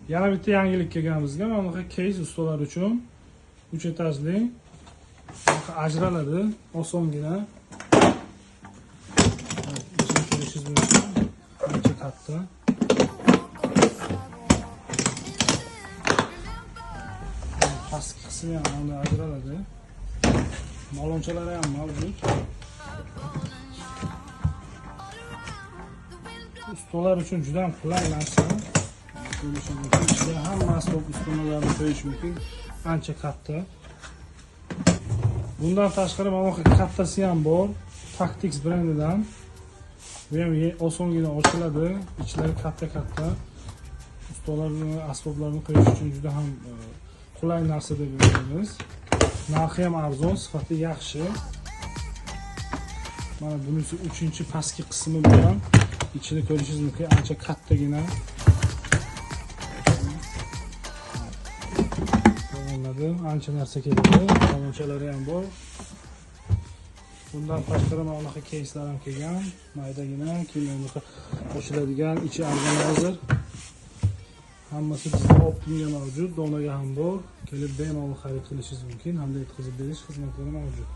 Yana bitta yangilik kelgan bizga. Mana bunaqa case ustalar uchun 3 etajli. Ajraladi, osongina. Ichini ko'rishingiz mumkin. Ancha katta. Pastki qismi ham bunday ajraladi. Malonchalar ham mavjud. Ustalar uchun juda ham qulay narsa. Ichida hamma asbob uskunalarni qo'yish mumkin. Ancha katta. Bundan tashqari mana bu kattasi ham bor. Tactics brendidan. Bu ham osongina ochiladi. Ichlari katta. Ustalarning asboblarini qo'yish uchun juda ham qulay narsa deb o'ylaymiz. Narxi ham arzon, sifati yaxshi. Mana bunisi 3-pastki qismi bilan ichini ko'rishingiz mumkin. Ancha kattagina. Ancha narsa keladi. Qonunchilar ham bor. Bundan tashqari mana bunaqa case'lar ham kelgan. Maydagina, keyin bunaqa ochiladigan, ichi organizer. Hammasi bizda Optimga mavjud, donaga ham bor. Kelib bemalol xarid qilishingiz mumkin, hamda yetkazib berish xizmatlari mavjud.